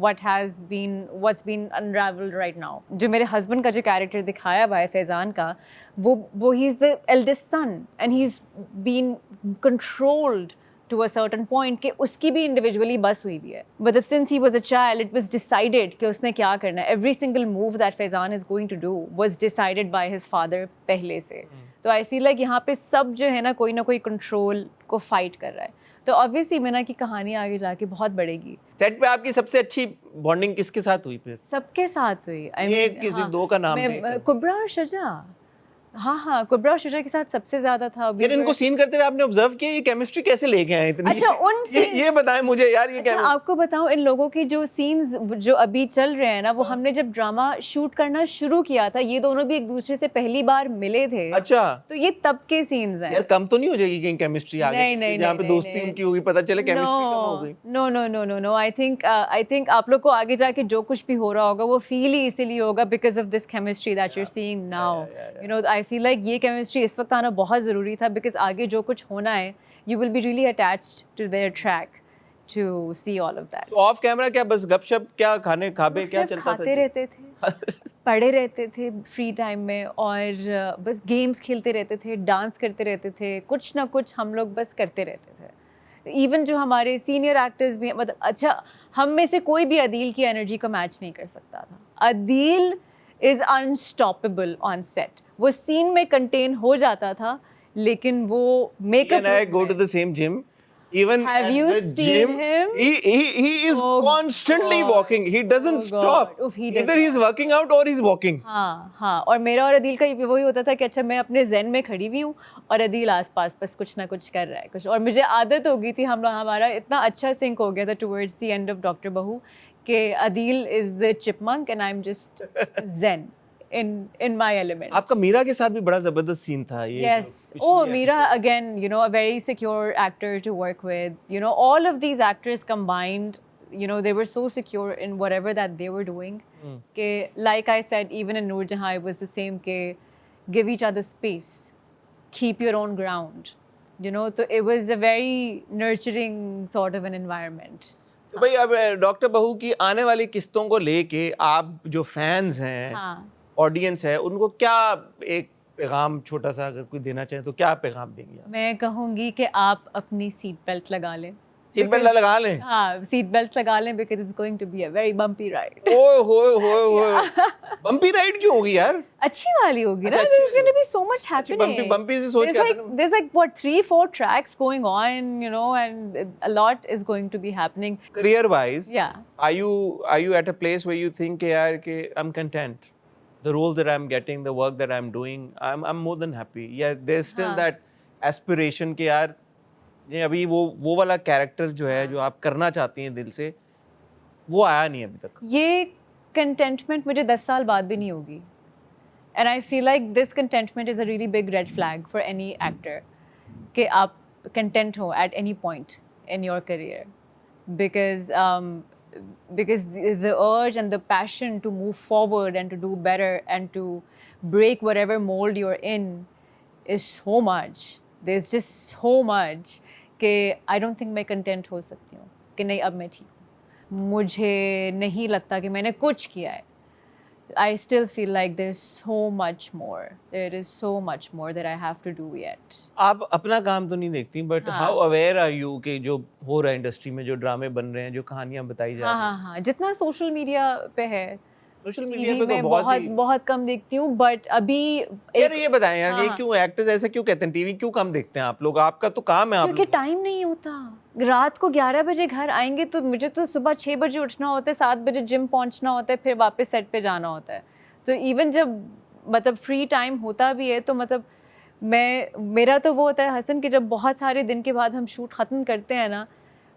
Speaker 4: what's been unraveled right now. जो मेरे हस्बैंड का जो कैरेक्टर दिखाया हुआ है फैजान का, वो he is the eldest son and he's been controlled to a certain point कि उसकी भी individually बस हुई भी है। मतलब since he was a child, it was decided कि उसने क्या करना है। Every single move that Faizan is going to do was decided by his father पहले से। तो I feel like यहाँ पे सब जो है ना कोई कंट्रोल को फाइट कर रहा है। तो obviously मिना की कहानी आगे जाके बहुत बढ़ेगी।
Speaker 1: सेट पे आपकी सबसे अच्छी बॉन्डिंग किसके साथ हुई फिर?
Speaker 4: सबके साथ हुई।
Speaker 1: किसी दो का नाम
Speaker 4: कुबरा और शुजा। हाँ हाँ, कुबरा और शुजा के साथ सबसे ज्यादा था।
Speaker 1: यार इनको सीन करते हुए आपने ऑब्जर्व किया, ये केमिस्ट्री कैसे लेके आए इतनी?
Speaker 4: अच्छा, उन
Speaker 1: ये बताएं मुझे यार, ये
Speaker 4: अच्छा, आपको बताऊं, इन लोगों की जो सीन्स जो अभी चल रहे हैं ना, वो हमने जब ड्रामा शूट करना शुरू किया था, ये दोनों भी एक दूसरे से पहली बार मिले थे।
Speaker 1: अच्छा,
Speaker 4: तो ये तब के सीन्स हैं।
Speaker 1: यार कम तो नहीं हो जाएगी कहीं केमिस्ट्री आगे?
Speaker 4: नहीं, नहीं,
Speaker 1: जहाँ पे
Speaker 4: नहीं,
Speaker 1: दोस्ती
Speaker 4: नहीं,
Speaker 1: उनकी होगी, पता चले केमिस्ट्री कम हो गई।
Speaker 4: No no no no no, I think आप लोग को आगे जाके जो कुछ भी हो रहा होगा वो फील ही इसीलिए होगा because of this chemistry that you are seeing now. You know, I feel like ये केमिस्ट्री इस वक्त आना बहुत ज़रूरी था, बिकॉज आगे जो कुछ होना है you will be really attached to their track to see all of that.
Speaker 1: Off camera क्या बस गपशप, क्या खाने खाबे, क्या
Speaker 4: सिर्फ
Speaker 1: चलता था?
Speaker 4: खाते रहते थे, पढ़े रहते थे फ्री टाइम में, और बस गेम्स खेलते रहते थे, डांस करते रहते थे, कुछ ना कुछ हम लोग बस करते रहते थे। इवन जो हमारे सीनियर एक्टर्स भी, मतलब अच्छा, हम में से कोई भी अदील की एनर्जी को मैच नहीं कर सकता था। Adeel is unstoppable on set. वो सीन में कंटेन हो जाता था, लेकिन वो makeup,
Speaker 1: I go to the same gym. Even
Speaker 4: Have
Speaker 1: at
Speaker 4: you
Speaker 1: the
Speaker 4: seen
Speaker 1: gym,
Speaker 4: him?
Speaker 1: he is
Speaker 4: Oh
Speaker 1: constantly
Speaker 4: God.
Speaker 1: walking. He doesn't
Speaker 4: Oh
Speaker 1: stop.
Speaker 4: God. Oof, he does
Speaker 1: Either he's
Speaker 4: not.
Speaker 1: working out or he's walking.
Speaker 4: हाँ हाँ, और मेरा और अदील का ये वही होता था कि अच्छा मैं अपने ज़ेन में खड़ी हुई हूँ और अदील आसपास बस कुछ ना कुछ कर रहा है कुछ, और मुझे आदत हो गई थी, हमारा इतना अच्छा सिंक हो गया था towards the end of doctor Bahu कि Adeel is the chipmunk and I am just zen in my element.
Speaker 1: आपका मीरा के साथ भी बड़ा जबरदस्त सीन था ये।
Speaker 4: Yes. Oh, Meera, again, you know, a very secure actor to work with. You know, all of these actors combined, you know, they were so secure in whatever that they were doing. Ke, like I said, even in Noor Jahan, it was the same, ke, give each other space, keep your own ground. You know, so it was a very nurturing sort of an environment.
Speaker 1: तो भाई अब डॉक्टर बहू की आने वाली किस्तों को लेके आप जो फैंस हैं,
Speaker 4: हाँ,
Speaker 1: ऑडियंस है, उनको क्या एक पैगाम छोटा सा अगर कोई देना चाहे तो क्या पैगाम देंगी आप?
Speaker 4: मैं कहूँगी कि आप अपनी सीट बेल्ट लगा लें।
Speaker 1: सीट बेल्ट लगा लें?
Speaker 4: हाँ, सीट बेल्ट लगा लें, because it's going to be a very bumpy ride.
Speaker 1: ओए होए होए होए, बम्पी राइड क्यों होगी यार?
Speaker 4: अच्छी वाली होगी ना,
Speaker 1: अच्छा,
Speaker 4: there's going to be so much happening.
Speaker 1: Bumpy से सोच के आते हैं ना।
Speaker 4: There's like what 3-4 tracks going on, you know, and a lot is going to be happening.
Speaker 1: Career wise,
Speaker 4: Yeah.
Speaker 1: are you at a place where you think यार कि I'm content, the roles that I'm getting, the work that I'm doing, I'm more than happy. Yeah, there's still that aspiration कि यार ये अभी वो वाला कैरेक्टर जो है जो आप करना चाहती हैं दिल से, वो आया नहीं अभी तक।
Speaker 4: ये contentment मुझे 10 साल बाद भी नहीं होगी, and I feel like this contentment is a really big red flag for any actor, कि आप content हो at any point in your career, because the urge and the passion to move forward and to do better and to break whatever mold you're in is so much. There's just so much कि I don't think मैं content हो सकती हूँ कि नहीं अब मैं ठीक हूँ, मुझे नहीं लगता कि मैंने कुछ किया है। I still feel like there's so much more. There is so much more that I have to do yet.
Speaker 1: आप अपना काम तो नहीं देखती, but how aware are you कि जो हो रहा है इंडस्ट्री में, जो ड्रामे बन रहे हैं, जो कहानियां बताई जा
Speaker 4: हाँ
Speaker 1: रही हैं?
Speaker 4: हाँ हाँ, जितना सोशल मीडिया पे है,
Speaker 1: सोशल मीडिया
Speaker 4: टीवी
Speaker 1: पे तो
Speaker 4: में
Speaker 1: बहुत
Speaker 4: बहुत कम देखती हूँ, बट अभी
Speaker 1: यार ये बताएं यार, ये क्यों एक्टर्स ऐसे क्यों कहते हैं, टीवी क्यों कम देखते हैं आप लोग? आपका तो काम है, आप
Speaker 4: क्योंकि टाइम नहीं होता। रात को 11 बजे घर आएंगे तो मुझे तो सुबह 6 बजे उठना होता है, 7 बजे जिम पहुंचना होता है, फिर वापस सेट पे जाना होता है। तो इवन जब मतलब फ्री टाइम होता भी है तो मतलब मेरा तो वो होता है हसन कि जब बहुत सारे दिन के बाद हम शूट ख़त्म करते हैं ना,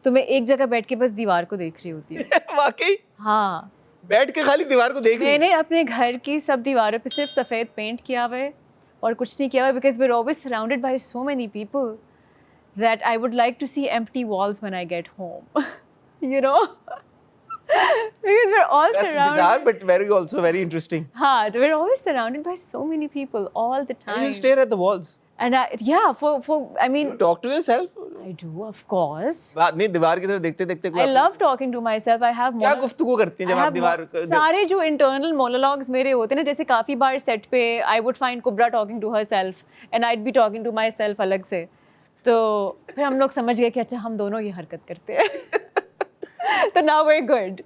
Speaker 4: तो मैं एक जगह बैठ के बस दीवार को देख रही होती हूँ।
Speaker 1: वाकई
Speaker 4: हाँ,
Speaker 1: बैठ के खाली दीवार को देख रही
Speaker 4: मैंने अपने घर की सब दीवारों पे सिर्फ सफ़ेद पेंट किया हुआ है और कुछ नहीं किया हुआ है, because we are always surrounded by so many people that I would like to see empty walls when I get home, you know, because we're all
Speaker 1: That's
Speaker 4: surrounded.
Speaker 1: bizarre, but also very interesting.
Speaker 4: हाँ, we're always surrounded by so many people all the time.
Speaker 1: And you stare at the walls.
Speaker 4: And yeah, I mean,
Speaker 1: You talk to yourself.
Speaker 4: I do, of course.
Speaker 1: बात नहीं, दीवार की तरफ देखते देखते
Speaker 4: I love talking to myself. I have
Speaker 1: क्या गुफ्तगू करती हैं जब आप दीवार
Speaker 4: सारे जो internal monologues मेरे होते हैं ना, जैसे काफ़ी बार सेट पे I would find Kubra talking to herself and I'd be talking to myself अलग से, तो फिर हम लोग समझ गए कि अच्छा हम दोनों ये हरकत करते हैं। तो now we're good.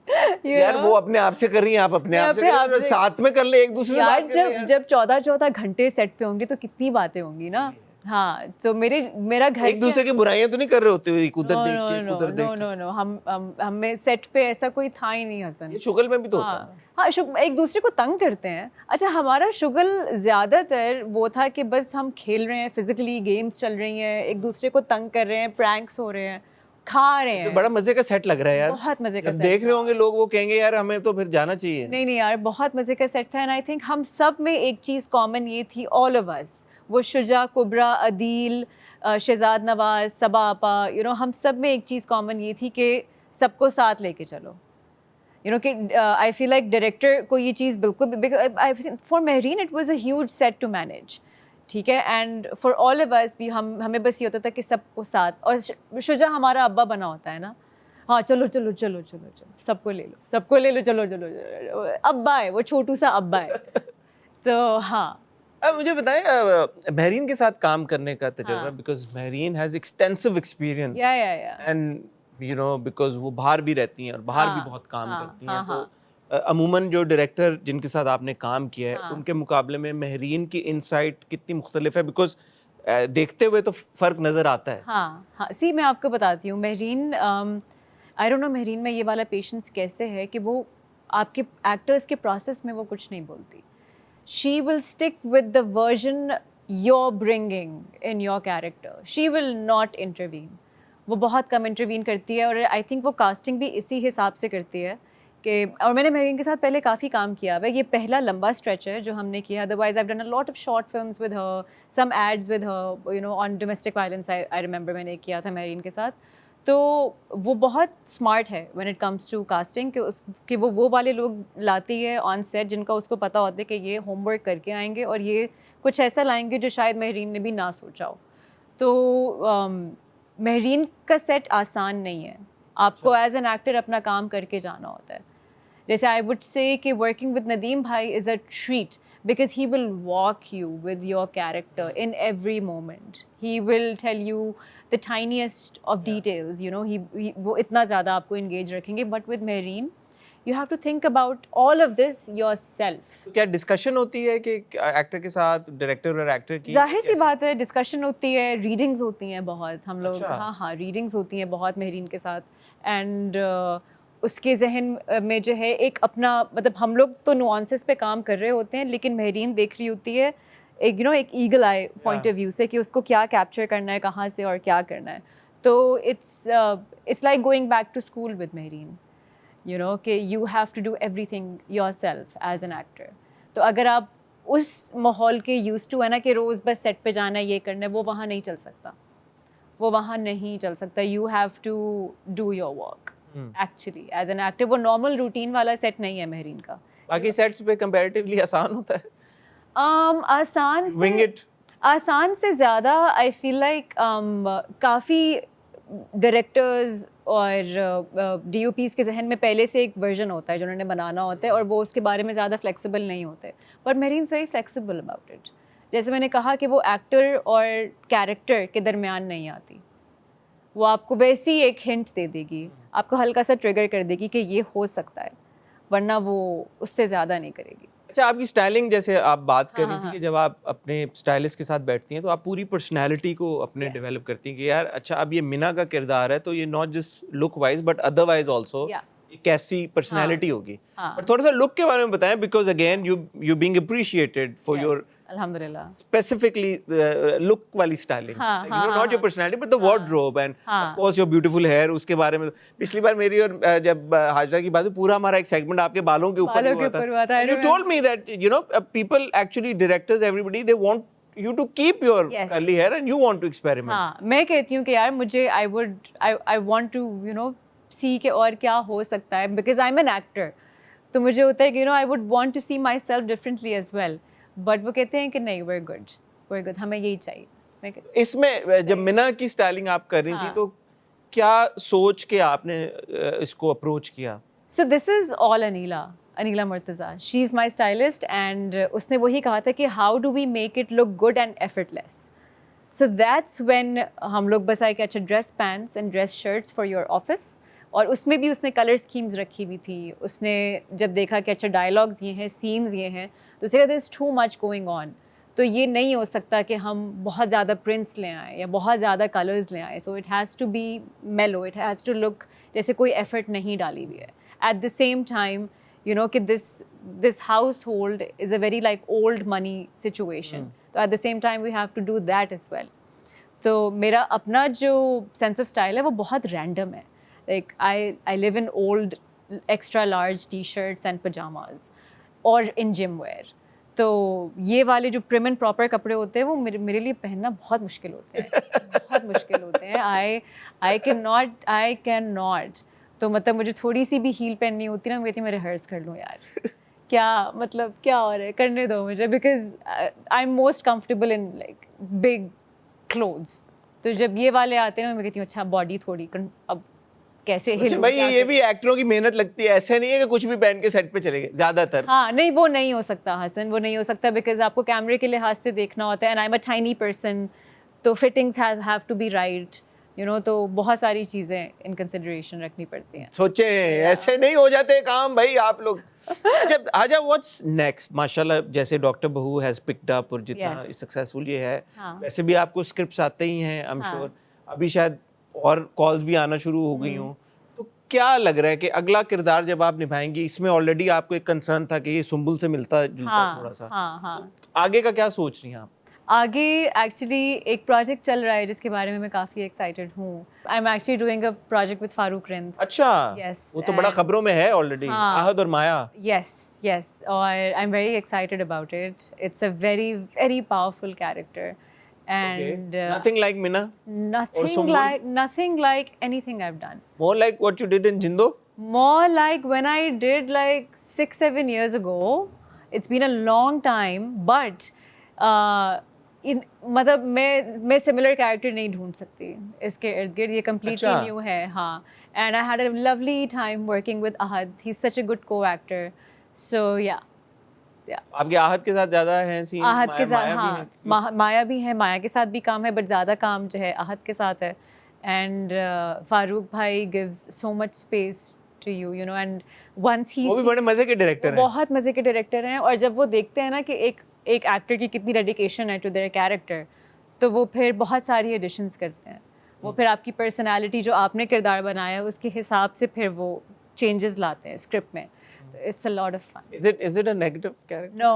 Speaker 1: यार वो अपने आप से कर रही हैं, आप अपने आप से कर रही हैं, साथ में कर ले, एक दूसरे से बात कर ले
Speaker 4: जब 14 घंटे सेट पे होंगे तो कितनी बातें होंगी ना, हाँ, तो मेरा घर
Speaker 1: एक दूसरे की बुराइयां तो नहीं कर रहे होते हो, एक उधर
Speaker 4: नो
Speaker 1: देख
Speaker 4: नो
Speaker 1: के
Speaker 4: नो
Speaker 1: उधर देख
Speaker 4: नो
Speaker 1: के?
Speaker 4: नो नो हम हमें सेट पे ऐसा कोई था ही नहीं हसन।
Speaker 1: ये शुगल में भी तो होता है।
Speaker 4: हाँ एक दूसरे को तंग करते हैं। अच्छा, हमारा शुगल ज़्यादातर वो था कि बस हम खेल रहे हैं, फिजिकली गेम्स चल रही हैं, एक दूसरे को तंग कर रहे हैं, प्रैंक्स हो रहे हैं, खा रहे
Speaker 1: तो
Speaker 4: हैं।
Speaker 1: बड़ा मजे का सेट लग रहा है यार।
Speaker 4: बहुत मजे का
Speaker 1: जब
Speaker 4: सेट
Speaker 1: देख रहे
Speaker 4: था।
Speaker 1: होंगे लोग, वो कहेंगे यार हमें तो फिर जाना चाहिए।
Speaker 4: नहीं यार, बहुत मज़े का सेट था। एंड आई थिंक हम सब में एक चीज़ कॉमन ये थी, ऑल ऑफ अस, वो शुजा, कुबरा, अदील, शहजाद नवाज, सबा आपा, हम सब में एक चीज़ कॉमन ये थी कि सबको साथ लेके चलो। कि आई फील लाइक डायरेक्टर को ये चीज़ बिल्कुल, for Mehreen it was a huge set to manage, ठीक है, and for all of us भी हमें बस ये होता था कि सबको साथ, और शुजा हमारा अब्बा बना होता है ना, हाँ चलो चलो चलो चलो चलो सबको ले लो, चलो चलो, अब्बा है वो, छोटू सा अब्बा है। तो हाँ,
Speaker 1: अब मुझे बताएं महरीन के साथ काम करने का तजुर्बा, because Mehreen has extensive experience
Speaker 4: या
Speaker 1: एंड बिकॉज वो बाहर भी रहती हैं और बाहर भी बहुत काम करती हैं, तो अमूमन जो डायरेक्टर जिनके साथ आपने काम किया है उनके मुकाबले में महरीन की इनसाइट कितनी मुख्तलिफ है? बिकॉज देखते हुए तो फ़र्क नज़र आता है।
Speaker 4: हाँ सी, मैं आपको बताती हूँ, Mehreen, I don't know Mehreen में ये वाला पेशेंस कैसे है कि वो आपके एक्टर्स के प्रोसेस में वो कुछ नहीं बोलती। She will stick with the version you're bringing in your character. She will not intervene. वो बहुत कम इंटरवीन करती है, और आई थिंक वो कास्टिंग भी इसी हिसाब से करती है कि, और मैंने महरीन के साथ पहले काफ़ी काम किया है, ये पहला लंबा स्ट्रेच है जो हमने किया। Otherwise I have done a lot of short films with her, some ads with her, on domestic violence I remember मैंने किया था महरीन के साथ। तो वो बहुत स्मार्ट है when it comes to casting, कि वो वाले लोग लाती है ऑन सेट जिनका उसको पता होता है कि ये होमवर्क करके आएंगे और ये कुछ ऐसा लाएंगे जो शायद महरीन ने भी ना सोचा हो। तो महरीन का सेट आसान नहीं है, आपको एज एन एक्टर अपना काम करके जाना होता है। जैसे आई वुड से कि वर्किंग विद नदीम भाई is a treat, because he will walk you with your character in every moment. He will tell you the tiniest of details, वो इतना ज़्यादा आपको engage रखेंगे। But with Mehreen, you have to think about all of this yourself.
Speaker 1: क्या डिस्कशन होती है कि एक्टर के साथ, डायरेक्टर और एक्टर की?
Speaker 4: जाहिर सी बात है, डिस्कशन होती है, रीडिंग्स होती हैं बहुत, हम लोग,
Speaker 1: अच्छा।
Speaker 4: हाँ रीडिंग्स होती हैं बहुत महरीन के साथ। एंड उसके जहन में जो है एक अपना, मतलब हम लोग तो नुआंसेस पे काम कर रहे होते हैं, लेकिन महरीन देख रही होती है एक एक eagle I point of view से कि उसको क्या कैप्चर करना है, कहाँ से और क्या करना है। तो it's like going back to school with Mahreen, कि you have to do everything yourself as an actor. तो अगर आप उस माहौल के यूज्ड टू है ना कि रोज़ बस सेट पे जाना है, ये करना है, वो वहाँ नहीं चल सकता, वो वहाँ नहीं चल सकता। You have to do your work actually as an actor. वो नॉर्मल रूटीन वाला सेट नहीं है महरीन का।
Speaker 1: बाकी सेट्स पे कंपैरेटिवली आसान होता है?
Speaker 4: आसान से ज़्यादा आई फील लाइक काफ़ी डायरेक्टर्स और DOPs के जहन में पहले से एक वर्जन होता है जो उन्होंने बनाना होता है, और वो उसके बारे में ज़्यादा फ्लेक्सिबल नहीं होते। But Mehreen is very flexible about it. जैसे मैंने कहा कि वो एक्टर और कैरेक्टर के दरमियान नहीं आती, वो आपको वैसी एक हिंट दे देगी, आपको हल्का सा ट्रिगर कर देगी कि ये हो सकता है, वरना वो उससे ज़्यादा नहीं करेगी।
Speaker 1: अच्छा, आपकी स्टाइलिंग, जैसे आप बात कर रही थी कि जब आप अपने स्टाइलिस्ट के साथ बैठती हैं तो आप पूरी पर्सनालिटी को अपने डेवलप करती हैं कि यार अच्छा अब ये मिना का किरदार है तो ये not just look wise but otherwise also एक ऐसी पर्सनालिटी होगी। पर थोड़ा सा लुक के बारे में बताएं, because again you being appreciated for your
Speaker 4: अल्हम्दुलिल्लाह
Speaker 1: specifically look वाली styling, not your personality but the wardrobe and of course your beautiful hair। उसके बारे में पिछली बार मेरी और जब हाजरा की बात हुई, पूरा हमारा एक सेगमेंट आपके बालों के ऊपर हुआ था। You told me that people actually, directors, everybody, they want you to keep your curly hair and you want to experiment।
Speaker 4: हाँ, मैं कहती हूँ कि यार मुझे I want to see के और क्या हो सकता है, because I'm an actor, तो मुझे होता है कि I would want to see myself differently as well। But वो कहते हैं कि नहीं, we're good, हमें यही चाहिए।
Speaker 1: इसमें जब मिना की स्टाइलिंग आप कर रही थी तो क्या सोच के आपने इसको अप्रोच किया?
Speaker 4: So this is all Aneela Murtaza, she is my stylist, and उसने वही कहा था कि how do we make it look good and effortless. So that's when हम लोग बस आए कि अच्छा dress pants and dress shirts for your office, और उसमें भी उसने कलर स्कीम्स रखी हुई थी। उसने जब देखा कि अच्छा डायलॉग्स ये हैं, सीन्स ये हैं, तो उसे कहते is too much going on, तो ये नहीं हो सकता कि हम बहुत ज़्यादा प्रिंट्स ले आएँ या बहुत ज़्यादा कलर्स ले आएँ. So it has to be mellow, it has to look जैसे कोई एफर्ट नहीं डाली हुई है. At the same time you know कि this household is a very like old money situation. So at the same time we have to do that as well. तो मेरा अपना जो sense of style है वो बहुत random है. Like I live in old extra large t-shirts and pajamas or in gym wear. तो ये वाले जो prim and proper कपड़े होते हैं वो मेरे लिए पहनना बहुत मुश्किल होते हैं. बहुत मुश्किल होते हैं. I cannot. तो मतलब मुझे थोड़ी सी भी हील पहननी होती ना, मैं कहती मैं रिहर्स कर लूँ यार. क्या मतलब क्या हो रहा है, करने दो मुझे, because I am most comfortable in like big clothes. तो जब ये वाले आते हैं ना मैं कहती हूँ अच्छा बॉडी थोड़ी अब कैसे हिलूं.
Speaker 1: भाई ये भी एक्टरों की मेहनत लगती है, ऐसे नहीं है कि कुछ भी पहन के सेट पे चले गए ज्यादातर.
Speaker 4: हाँ नहीं वो नहीं हो सकता हसन, वो नहीं हो सकता बिकॉज आपको कैमरे के लिहाज से देखना होता है. And I am a tiny person, तो fittings have to be right, you know. तो बहुत सारी चीज़ें इन कंसिडरेशन रखनी पड़ती हैं.
Speaker 1: सोचे ऐसे नहीं हो जाते काम भाई आप लोग. जब आजा व्हाट्स नेक्स्ट, माशाल्लाह जैसे डॉक्टर बहू हैज पिक्ड अप और जितना
Speaker 4: Yes.
Speaker 1: सक्सेसफुल ये है,
Speaker 4: हाँ.
Speaker 1: वैसे भी आपको स्क्रिप्ट्स आते ही हैं आई एम
Speaker 4: हाँ.
Speaker 1: श्योर. अभी शायद और कॉल्स भी आना शुरू हो गई हों. तो क्या लग रहा है कि अगला किरदार जब आप निभाएंगी, इसमें ऑलरेडी आपको एक कंसर्न था कि ये सुंबुल से मिलता जुलता थोड़ा सा,
Speaker 4: हाँ.
Speaker 1: आगे का क्या सोच रही हैं आप?
Speaker 4: आगे एक्चुअली एक प्रोजेक्ट चल रहा है जिसके बारे में मैं काफ़ी एक्साइटेड हूँ. I am actually doing a project with Farooq Rind.
Speaker 1: अच्छा.
Speaker 4: Yes,
Speaker 1: वो तो बड़ा
Speaker 4: and-
Speaker 1: खबरों में है ऑलरेडी.
Speaker 4: हाँ.
Speaker 1: आहद और माया.
Speaker 4: Yes, और आई am very excited about it. It's a very very powerful character and
Speaker 1: Nothing like Mina,
Speaker 4: nothing like anything I've done.
Speaker 1: more like what you did in Jindo.
Speaker 4: More like when I did like 6-7 years ago. It's been a long time, but मतलब मैं सिमिलर कैरेक्टर नहीं ढूंढ सकती इसके इर्द गिर्द. ये कम्प्लीटली
Speaker 1: अच्छा.
Speaker 4: न्यू है. हाँ. And I had a lovely time working with Ahad. He is such a good को एक्टर. सो या
Speaker 1: आपके आहद के साथ ज्यादा है सीन?
Speaker 4: आहद के साथ
Speaker 1: माया भी
Speaker 4: हाँ
Speaker 1: है?
Speaker 4: माया भी है. माया के साथ भी काम है बट ज़्यादा काम जो है आहद के साथ है. एंड फारूक भाई gives so much space to you, you know. And once he
Speaker 1: वो भी बड़े मजे के डायरेक्टर हैं.
Speaker 4: बहुत मज़े के डायरेक्टर हैं. और जब वो देखते हैं ना कि एक एक्टर की कितनी डेडिकेशन है टू देयर कैरेक्टर, तो वो फिर बहुत सारी एडिशंस करते हैं. वो फिर आपकी पर्सनालिटी जो आपने किरदार बनाया है उसके हिसाब से फिर वो चेंजेस लाते हैं स्क्रिप्ट में. It's a lot of fun.
Speaker 1: Is it a negative character?
Speaker 4: No.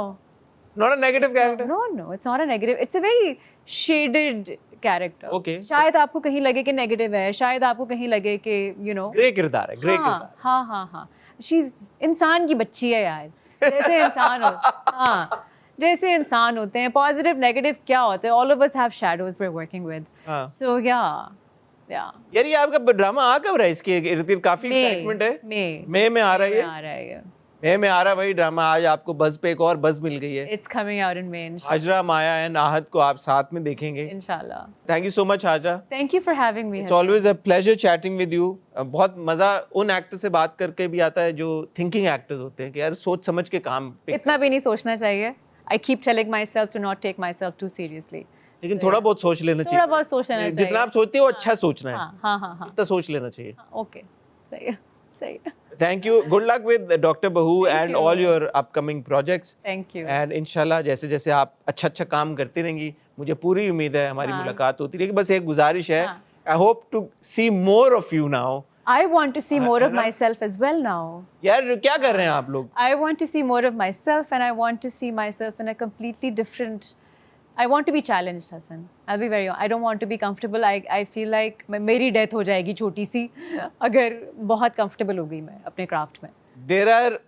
Speaker 1: It's not a negative character.
Speaker 4: No, it's not a negative. It's a very shaded character.
Speaker 1: Okay.
Speaker 4: शायद आपको कहीं लगे कि नेगेटिव है, शायद आपको कहीं लगे कि you know.
Speaker 1: ग्रे किरदार है, ग्रे किरदार.
Speaker 4: हाँ. She's इंसान की बच्ची है यार. जैसे इंसान हाँ. जैसे इंसान होते हैं, पॉजिटिव नेगेटिव क्या होते हैं. All of us have shadows we're working with.
Speaker 1: हाँ.
Speaker 4: So yeah.
Speaker 1: यार ये आपका ड्रामा आ कब रहा है? इसके इर्द गिर्द काफी एक्साइटमेंट है.
Speaker 4: मई
Speaker 1: में आ रहा है ये.
Speaker 4: आ रहा है.
Speaker 1: मई में आ रहा है भाई ड्रामा. आज आपको बज़ पे एक और बज़ मिल गई है.
Speaker 4: It's coming out in May.
Speaker 1: Hajra, Maya and Ahad को आप साथ में देखेंगे.
Speaker 4: Inshallah.
Speaker 1: Thank you so much Hajra.
Speaker 4: Thank you for having me.
Speaker 1: It's always a pleasure chatting with you. बहुत मजा उन एक्टर से बात करके भी आता है जो थिंकिंग एक्टर्स होते हैं कि यार सोच समझ के काम पे.
Speaker 4: इतना भी नहीं सोचना चाहिए. I keep telling myself to not take myself too seriously.
Speaker 1: लेकिन थोड़ा बहुत सोच लेना चाहिए.
Speaker 4: थोड़ा बहुत सोच लेना चाहिए.
Speaker 1: जितना आप सोचते हो अच्छा सोचना है.
Speaker 4: हाँ.
Speaker 1: इतना सोच लेना चाहिए.
Speaker 4: Okay. सही है.
Speaker 1: Thank you. Good luck with Dr. Bahu and all your upcoming projects.
Speaker 4: Thank you.
Speaker 1: And इंशाल्लाह जैसे जैसे आप अच्छा काम करती रहेंगी, मुझे पूरी उम्मीद है हमारी मुलाकात होती रहेगी. बस एक गुजारिश है. I hope to see more of you now.
Speaker 4: I want to see more of myself as well now.
Speaker 1: यार क्या कर रहे हैं आप लोग?
Speaker 4: I want to see more of myself and I want to see myself in a completely different. I want to be challenged, Hassan. I'll be very honest. I don't want to be comfortable. I feel like मेरी डेथ हो जाएगी छोटी सी अगर बहुत comfortable हो गई मैं अपने craft में.
Speaker 1: There are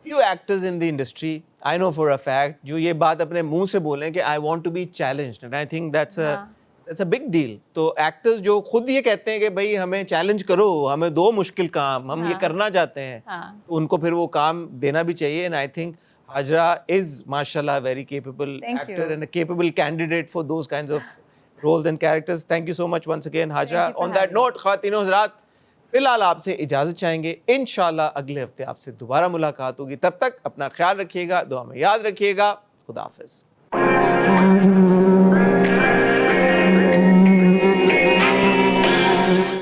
Speaker 1: few actors in the industry, I know for a fact, जो ये बात अपने मुंह से बोलें कि I want to be challenged, and I think that's a big deal. तो actors जो खुद ये कहते हैं कि भाई हमें challenge करो, हमें दो मुश्किल काम, हम ये करना चाहते हैं, तो उनको फिर वो काम देना भी चाहिए. And I think Hajra is, mashallah, a very capable actor and a capable candidate for those kinds of roles and characters. Thank you so much once again, Hajra. On that note, ख़वातीन हज़रात, फिलहाल आपसे इजाज़त चाहेंगे. इंशाल्लाह अगले हफ्ते आपसे दोबारा मुलाकात होगी. तब तक अपना ख्याल रखिएगा, दुआ में याद रखिएगा. खुदा हाफ़िज़.